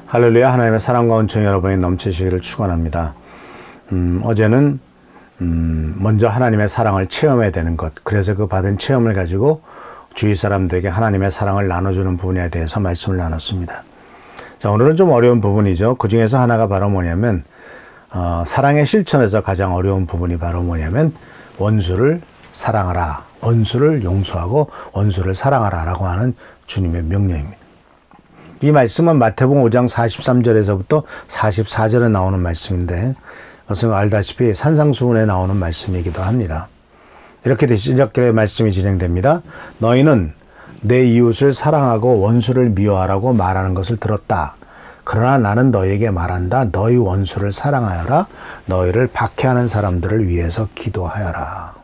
할렐루야. 하나님의 사랑과 은총이 여러분이 넘치시기를 축원합니다. 어제는 먼저 하나님의 사랑을 체험해야 되는 것, 그래서 그 받은 체험을 가지고 주위 사람들에게 하나님의 사랑을 나눠주는 부분에 대해서 말씀을 나눴습니다. 자, 오늘은 좀 어려운 부분이죠. 그 중에서 하나가 바로 뭐냐면 사랑의 실천에서 가장 어려운 부분이 바로 뭐냐면 원수를 사랑하라, 원수를 용서하고 원수를 사랑하라 라고 하는 주님의 명령입니다. 이 말씀은 마태복음 5장 43절에서부터 44절에 나오는 말씀인데, 그것은 알다시피 산상수훈에 나오는 말씀이기도 합니다. 이렇게 말씀이 진행됩니다. 너희는 내 이웃을 사랑하고 원수를 미워하라고 말하는 것을 들었다. 그러나 나는 너희에게 말한다. 너희 원수를 사랑하여라. 너희를 박해하는 사람들을 위해서 기도하여라.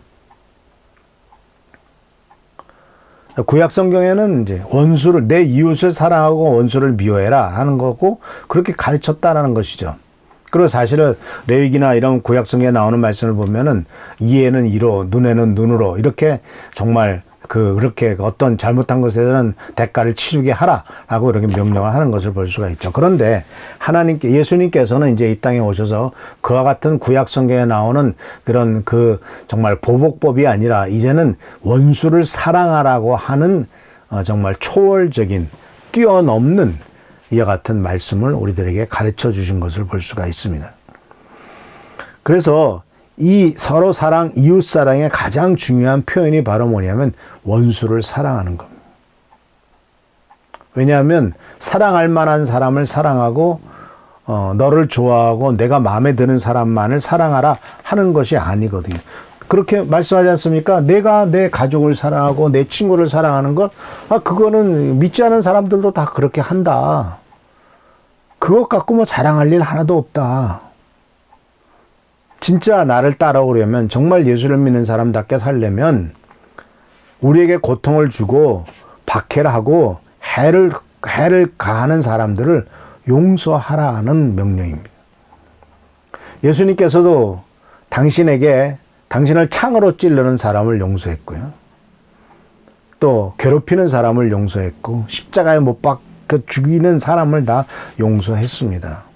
구약 성경에는 이제 원수를, 내 이웃을 사랑하고 원수를 미워해라 하는 거고, 그렇게 가르쳤다라는 것이죠. 그리고 사실은 레위기나 이런 구약 성경에 나오는 말씀을 보면은 이에는 이로, 눈에는 눈으로, 이렇게 정말 그렇게 어떤 잘못한 것에 대한 대가를 치르게 하라라고 이렇게 명령을 하는 것을 볼 수가 있죠. 그런데 예수님께서는 이제 이 땅에 오셔서 그와 같은 구약 성경에 나오는 그런 정말 보복법이 아니라 이제는 원수를 사랑하라고 하는 정말 초월적인, 뛰어넘는 이와 같은 말씀을 우리들에게 가르쳐 주신 것을 볼 수가 있습니다. 그래서 이 서로 사랑, 이웃 사랑의 가장 중요한 표현이 바로 뭐냐면 원수를 사랑하는 겁니다. 왜냐하면 사랑할 만한 사람을 사랑하고 너를 좋아하고 내가 마음에 드는 사람만을 사랑하라 하는 것이 아니거든요. 그렇게 말씀하지 않습니까? 내가 내 가족을 사랑하고 내 친구를 사랑하는 것, 그거는 믿지 않은 사람들도 다 그렇게 한다. 그것 갖고 뭐 자랑할 일 하나도 없다. 진짜 나를 따라오려면, 정말 예수를 믿는 사람답게 살려면 우리에게 고통을 주고 박해를 하고 해를 가하는 사람들을 용서하라는 명령입니다. 예수님께서도 당신을 창으로 찌르는 사람을 용서했고요. 또 괴롭히는 사람을 용서했고, 십자가에 못 박혀 죽이는 사람을 다 용서했습니다.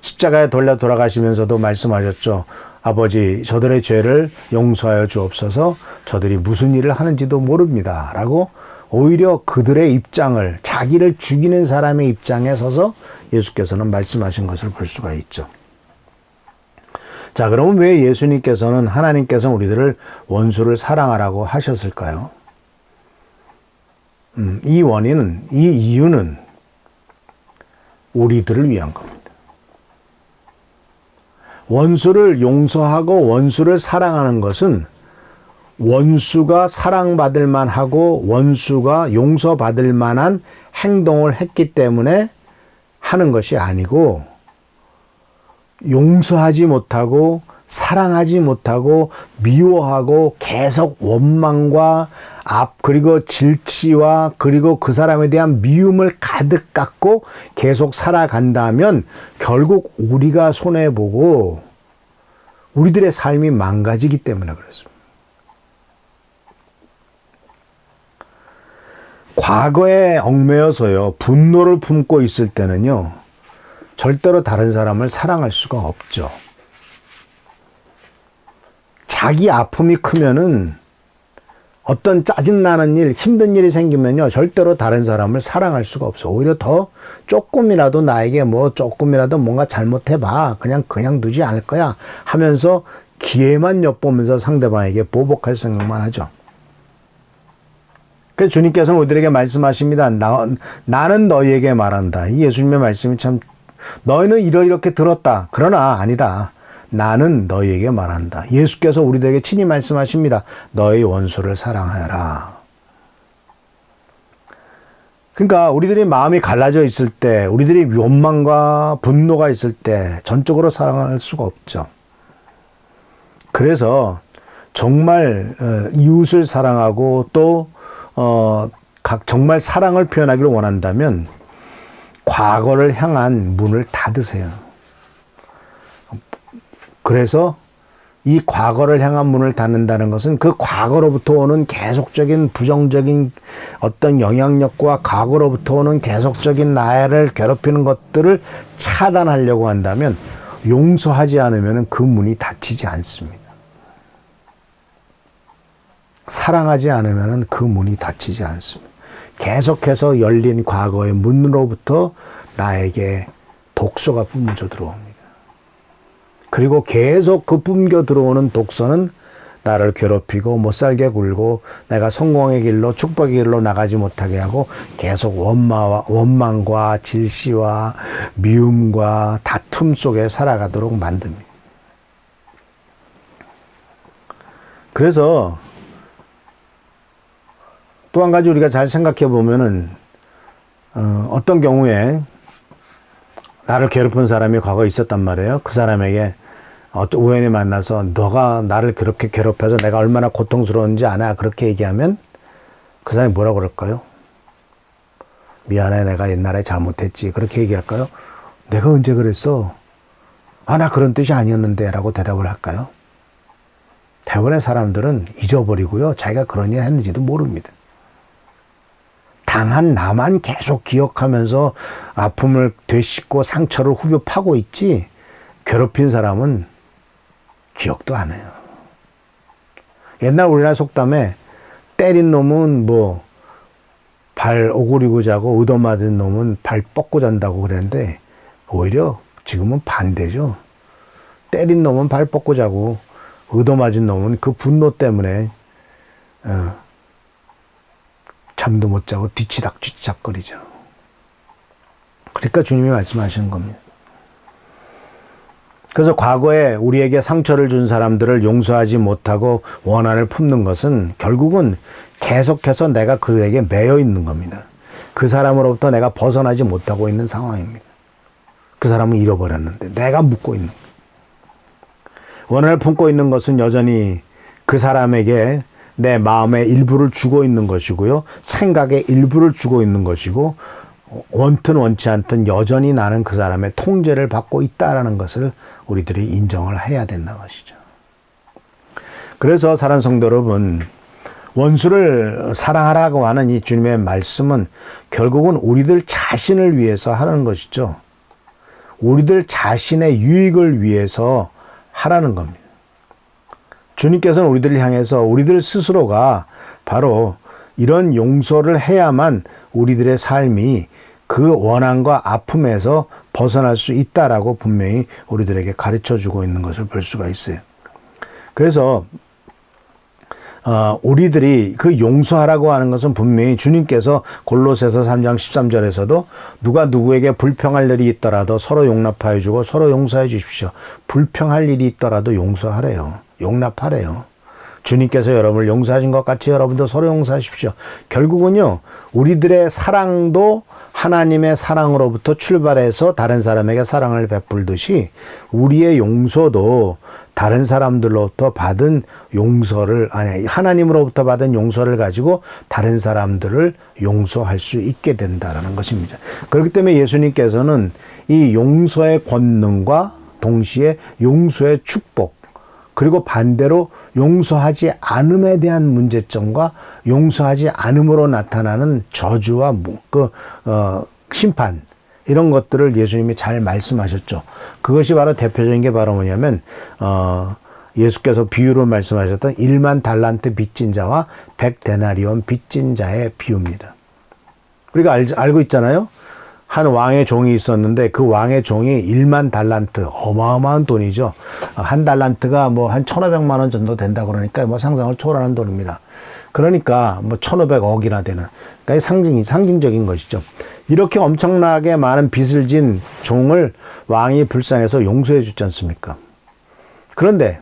십자가에 돌아가시면서도 말씀하셨죠. 아버지, 저들의 죄를 용서하여 주옵소서. 저들이 무슨 일을 하는지도 모릅니다 라고 오히려 그들의 입장을, 자기를 죽이는 사람의 입장에 서서 예수께서는 말씀하신 것을 볼 수가 있죠. 자, 그러면 왜 예수님께서는, 하나님께서는 우리들을 원수를 사랑하라고 하셨을까요? 이 이유는 우리들을 위한 겁니다. 원수를 용서하고 원수를 사랑하는 것은 원수가 사랑받을 만하고 원수가 용서받을 만한 행동을 했기 때문에 하는 것이 아니고, 용서하지 못하고 사랑하지 못하고 미워하고 계속 원망과 그리고 질치와 그리고 그 사람에 대한 미움을 가득 갖고 계속 살아간다면 결국 우리가 손해보고 우리들의 삶이 망가지기 때문에 그렇습니다. 과거에 얽매여서요, 분노를 품고 있을 때는요, 절대로 다른 사람을 사랑할 수가 없죠. 자기 아픔이 크면은, 어떤 짜증나는 일, 힘든 일이 생기면요, 절대로 다른 사람을 사랑할 수가 없어. 오히려 더 조금이라도 나에게 조금이라도 뭔가 잘못해봐. 그냥 두지 않을 거야 하면서 기회만 엿보면서 상대방에게 보복할 생각만 하죠. 그래서 주님께서는 우리들에게 말씀하십니다. 나는 너희에게 말한다. 이 예수님의 말씀이 참, 너희는 이렇게 들었다. 그러나 아니다. 나는 너희에게 말한다. 예수께서 우리들에게 친히 말씀하십니다. 너희 원수를 사랑하여라. 그러니까 우리들이 마음이 갈라져 있을 때, 우리들이 원망과 분노가 있을 때 전적으로 사랑할 수가 없죠. 그래서 정말 이웃을 사랑하고 또 정말 사랑을 표현하기를 원한다면 과거를 향한 문을 닫으세요. 그래서 이 과거를 향한 문을 닫는다는 것은 그 과거로부터 오는 계속적인 부정적인 어떤 영향력과 과거로부터 오는 계속적인 나를 괴롭히는 것들을 차단하려고 한다면 용서하지 않으면 그 문이 닫히지 않습니다. 사랑하지 않으면 그 문이 닫히지 않습니다. 계속해서 열린 과거의 문으로부터 나에게 독소가 뿜어져 들어옵니다. 그리고 계속 그 뿜겨 들어오는 독소는 나를 괴롭히고 못살게 굴고 내가 성공의 길로 축복의 길로 나가지 못하게 하고 계속 원망과 질시와 미움과 다툼 속에 살아가도록 만듭니다. 그래서 또 한 가지 우리가 잘 생각해 보면은 어떤 경우에 나를 괴롭힌 사람이 과거에 있었단 말이에요. 그 사람에게 우연히 만나서 너가 나를 그렇게 괴롭혀서 내가 얼마나 고통스러운지 아나? 그렇게 얘기하면 그 사람이 뭐라고 그럴까요? 미안해, 내가 옛날에 잘못했지. 그렇게 얘기할까요? 내가 언제 그랬어? 아, 나 그런 뜻이 아니었는데 라고 대답을 할까요? 대부분의 사람들은 잊어버리고요. 자기가 그런 일 했는지도 모릅니다. 당한 나만 계속 기억하면서 아픔을 되씹고 상처를 후벼 파고 있지 괴롭힌 사람은 기억도 안 해요. 옛날 우리나라 속담에 때린 놈은 뭐 발 오그리고 자고 얻어맞은 놈은 발 뻗고 잔다고 그랬는데 오히려 지금은 반대죠. 때린 놈은 발 뻗고 자고 얻어맞은 놈은 그 분노 때문에 잠도 못 자고 뒤치닥거리죠. 그러니까 주님이 말씀하시는 겁니다. 그래서 과거에 우리에게 상처를 준 사람들을 용서하지 못하고 원한을 품는 것은 결국은 계속해서 내가 그에게 매여 있는 겁니다. 그 사람으로부터 내가 벗어나지 못하고 있는 상황입니다. 그 사람은 잃어버렸는데 내가 묻고 있는 거예요. 원한을 품고 있는 것은 여전히 그 사람에게 내 마음의 일부를 주고 있는 것이고요. 생각의 일부를 주고 있는 것이고 원튼 원치 않든 여전히 나는 그 사람의 통제를 받고 있다라는 것을 우리들이 인정을 해야 된다는 것이죠. 그래서 사랑하는 성도 여러분, 원수를 사랑하라고 하는 이 주님의 말씀은 결국은 우리들 자신을 위해서 하는 것이죠. 우리들 자신의 유익을 위해서 하라는 겁니다. 주님께서는 우리들을 향해서 우리들 스스로가 바로 이런 용서를 해야만 우리들의 삶이 그 원한과 아픔에서 벗어날 수 있다라고 분명히 우리들에게 가르쳐주고 있는 것을 볼 수가 있어요. 그래서 우리들이 그 용서하라고 하는 것은 분명히 주님께서 골로새서 3장 13절에서도 누가 누구에게 불평할 일이 있더라도 서로 용납하여 주고 서로 용서해 주십시오. 불평할 일이 있더라도 용서하래요. 용납하래요. 주님께서 여러분을 용서하신 것 같이 여러분도 서로 용서하십시오. 결국은요, 우리들의 사랑도 하나님의 사랑으로부터 출발해서 다른 사람에게 사랑을 베풀듯이 우리의 용서도 다른 사람들로부터 받은 용서를, 하나님으로부터 받은 용서를 가지고 다른 사람들을 용서할 수 있게 된다는 것입니다. 그렇기 때문에 예수님께서는 이 용서의 권능과 동시에 용서의 축복, 그리고 반대로 용서하지 않음에 대한 문제점과 용서하지 않음으로 나타나는 저주와 심판, 이런 것들을 예수님이 잘 말씀하셨죠. 그것이 바로 대표적인 게 바로 뭐냐면 예수께서 비유로 말씀하셨던 1만 달란트 빚진 자와 100데나리온 빚진 자의 비유입니다. 우리가 알고 있잖아요. 한 왕의 종이 있었는데 그 왕의 종이 1만 달란트, 어마어마한 돈이죠. 한 달란트가 뭐 한 1,500만 원 정도 된다 그러니까 뭐 상상을 초월하는 돈입니다. 그러니까 뭐 1,500억이나 되는, 그러니까 상징적인 것이죠. 이렇게 엄청나게 많은 빚을 진 종을 왕이 불쌍해서 용서해 주지 않습니까? 그런데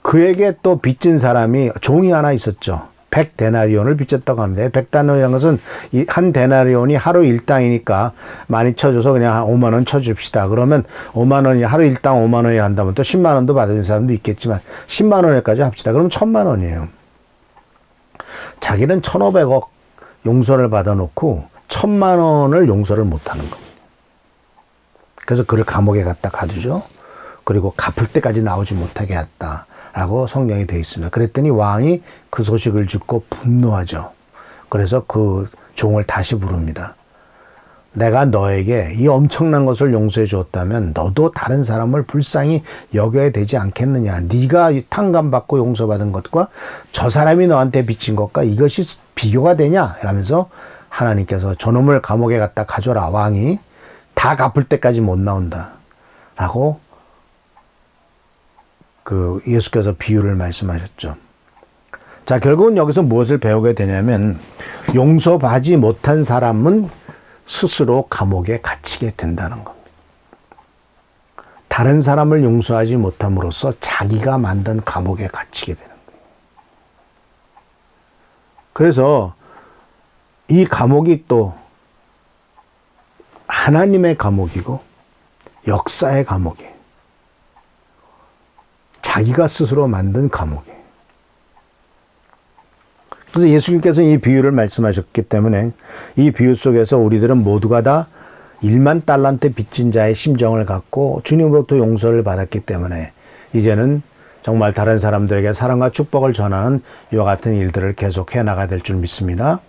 그에게 또 빚진 사람이 종이 하나 있었죠. 100데나리온을 빚졌다고 합니다. 100데나리온이라는 것은 한 데나리온이 하루 일당이니까 많이 쳐줘서 그냥 한 5만 원 쳐줍시다. 그러면 5만 원이 하루 일당 5만 원이 한다면 또 10만 원도 받은 사람도 있겠지만 10만 원에까지 합시다. 그럼 1000만 원이에요. 자기는 1500억 용서를 받아놓고 1000만 원을 용서를 못하는 겁니다. 그래서 그를 감옥에 갖다 가두죠. 그리고 갚을 때까지 나오지 못하게 했다라고 성경이 되어 있습니다. 그랬더니 왕이 그 소식을 듣고 분노하죠. 그래서 그 종을 다시 부릅니다. 내가 너에게 이 엄청난 것을 용서해 주었다면 너도 다른 사람을 불쌍히 여겨야 되지 않겠느냐. 네가 탕감받고 용서받은 것과 저 사람이 너한테 빚진 것과 이것이 비교가 되냐 이러면서 하나님께서 저놈을 감옥에 갖다 가져라. 왕이 다 갚을 때까지 못 나온다 라고 그 예수께서 비유를 말씀하셨죠. 자, 결국은 여기서 무엇을 배우게 되냐면 용서받지 못한 사람은 스스로 감옥에 갇히게 된다는 겁니다. 다른 사람을 용서하지 못함으로써 자기가 만든 감옥에 갇히게 되는 거예요. 그래서 이 감옥이 또 하나님의 감옥이고 역사의 감옥이에요. 자기가 스스로 만든 감옥이에요. 그래서 예수님께서 이 비유를 말씀하셨기 때문에 이 비유 속에서 우리들은 모두가 다 1만 달란트 빚진 자의 심정을 갖고 주님으로부터 용서를 받았기 때문에 이제는 정말 다른 사람들에게 사랑과 축복을 전하는 이와 같은 일들을 계속 해나가야 될 줄 믿습니다.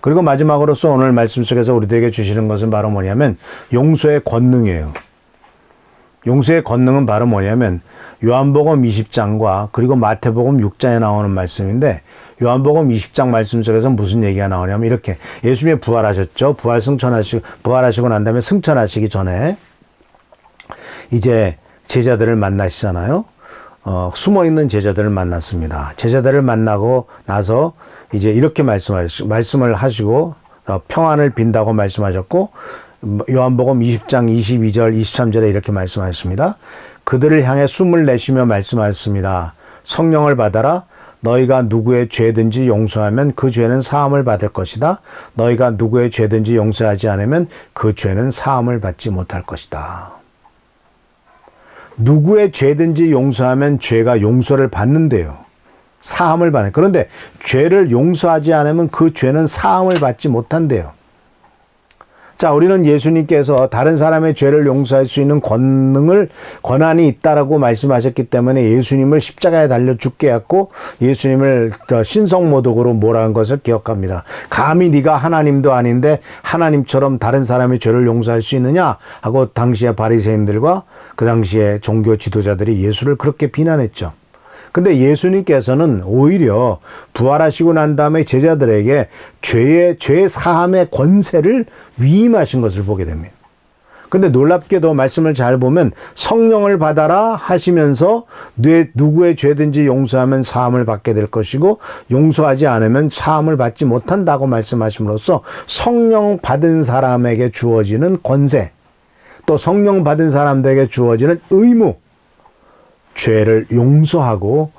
그리고 마지막으로서 오늘 말씀 속에서 우리들에게 주시는 것은 바로 뭐냐면 용서의 권능이에요. 용서의 권능은 바로 뭐냐면 요한복음 20장과 그리고 마태복음 6장에 나오는 말씀인데 요한복음 20장 말씀 속에서 무슨 얘기가 나오냐면 이렇게 예수님이 부활하셨죠. 부활하시고 난 다음에 승천하시기 전에 이제 제자들을 만나시잖아요. 숨어있는 제자들을 만났습니다. 제자들을 만나고 나서 이제 이렇게 말씀을 하시고 평안을 빈다고 말씀하셨고 요한복음 20장 22절 23절에 이렇게 말씀하셨습니다. 그들을 향해 숨을 내쉬며 말씀하셨습니다. 성령을 받아라. 너희가 누구의 죄든지 용서하면 그 죄는 사함을 받을 것이다. 너희가 누구의 죄든지 용서하지 않으면 그 죄는 사함을 받지 못할 것이다. 누구의 죄든지 용서하면 죄가 용서를 받는데요. 사함을 받는. 그런데 죄를 용서하지 않으면 그 죄는 사함을 받지 못한대요. 자, 우리는 예수님께서 다른 사람의 죄를 용서할 수 있는 권한이 있다라고 말씀하셨기 때문에 예수님을 십자가에 달려 죽게 했고 예수님을 신성모독으로 몰아간 것을 기억합니다. 감히 네가 하나님도 아닌데 하나님처럼 다른 사람의 죄를 용서할 수 있느냐 하고 당시의 바리새인들과 그 당시의 종교 지도자들이 예수를 그렇게 비난했죠. 근데 예수님께서는 오히려 부활하시고 난 다음에 제자들에게 죄 사함의 권세를 위임하신 것을 보게 됩니다. 근데 놀랍게도 말씀을 잘 보면 성령을 받아라 하시면서 누구의 죄든지 용서하면 사함을 받게 될 것이고 용서하지 않으면 사함을 받지 못한다고 말씀하심으로써 성령 받은 사람에게 주어지는 권세, 또 성령 받은 사람들에게 주어지는 의무, 죄를 용서하고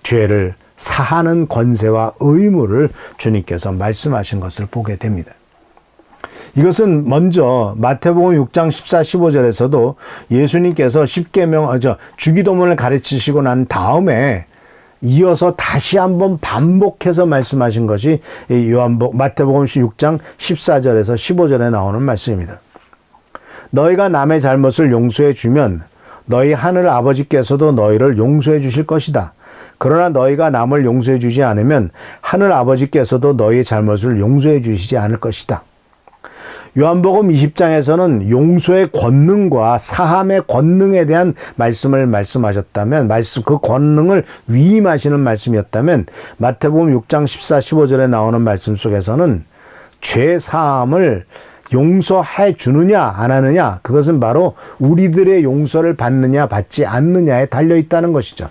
죄를 사하는 권세와 의무를 주님께서 말씀하신 것을 보게 됩니다. 이것은 먼저 마태복음 6장 14, 15절에서도 예수님께서 주기도문을 가르치시고 난 다음에 이어서 다시 한번 반복해서 말씀하신 것이 마태복음 6장 14절에서 15절에 나오는 말씀입니다. 너희가 남의 잘못을 용서해 주면 너희 하늘 아버지께서도 너희를 용서해 주실 것이다. 그러나 너희가 남을 용서해 주지 않으면 하늘 아버지께서도 너희의 잘못을 용서해 주시지 않을 것이다. 요한복음 20장에서는 용서의 권능과 사함의 권능에 대한 말씀을 말씀하셨다면, 그 권능을 위임하시는 말씀이었다면, 마태복음 6장 14, 15절에 나오는 말씀 속에서는 죄 사함을 용서해 주느냐 안 하느냐, 그것은 바로 우리들의 용서를 받느냐 받지 않느냐에 달려 있다는 것이죠.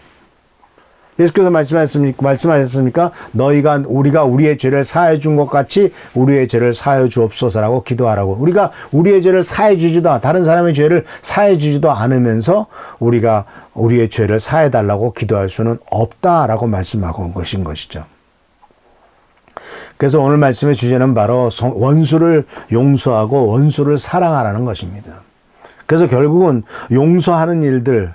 예수께서 말씀하셨습니까? 우리가 우리의 죄를 사해 준 것 같이 우리의 죄를 사해 주옵소서라고 기도하라고. 우리가 우리의 죄를 사해 주지도, 다른 사람의 죄를 사해 주지도 않으면서 우리가 우리의 죄를 사해달라고 기도할 수는 없다라고 말씀하고 온 것인 것이죠. 그래서 오늘 말씀의 주제는 바로 원수를 용서하고 원수를 사랑하라는 것입니다. 그래서 결국은 용서하는 일들,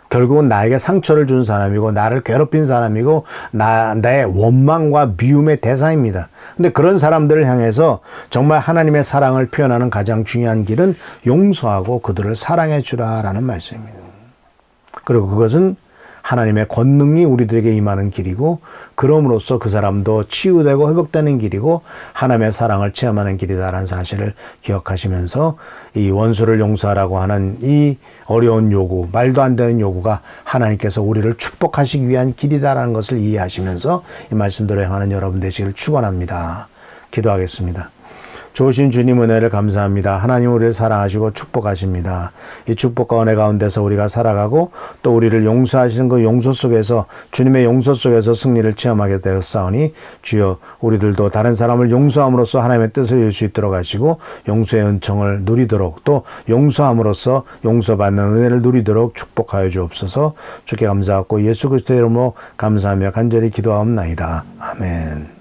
결국은 나에게 상처를 준 사람이고 나를 괴롭힌 사람이고 나의 원망과 미움의 대상입니다. 근데 그런 사람들을 향해서 정말 하나님의 사랑을 표현하는 가장 중요한 길은 용서하고 그들을 사랑해 주라라는 말씀입니다. 그리고 그것은 하나님의 권능이 우리들에게 임하는 길이고 그럼으로써 그 사람도 치유되고 회복되는 길이고 하나님의 사랑을 체험하는 길이다라는 사실을 기억하시면서 이 원수를 용서하라고 하는 이 어려운 요구, 말도 안 되는 요구가 하나님께서 우리를 축복하시기 위한 길이다라는 것을 이해하시면서 이 말씀대로 행하는 여러분 되시기를 축원합니다. 기도하겠습니다. 좋으신 주님 은혜를 감사합니다. 하나님 우리를 사랑하시고 축복하십니다. 이 축복과 은혜 가운데서 우리가 살아가고 또 우리를 용서하시는 그 용서 속에서 주님의 용서 속에서 승리를 체험하게 되었사오니 주여 우리들도 다른 사람을 용서함으로써 하나님의 뜻을 이룰 수 있도록 하시고 용서의 은총을 누리도록 또 용서함으로써 용서받는 은혜를 누리도록 축복하여 주옵소서. 주께 감사하고 예수 그리스도의 이름으로 감사하며 간절히 기도하옵나이다. 아멘.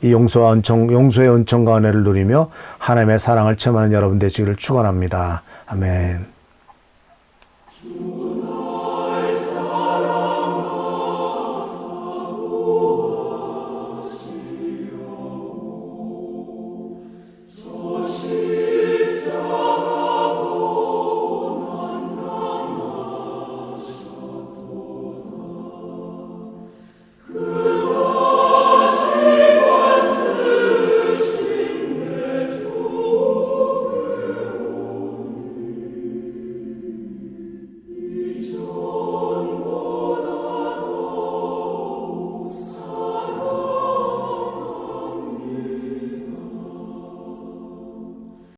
이 용서의 은총과 은혜를 누리며 하나님의 사랑을 체험하는 여러분 되시기를 축원합니다. 아멘.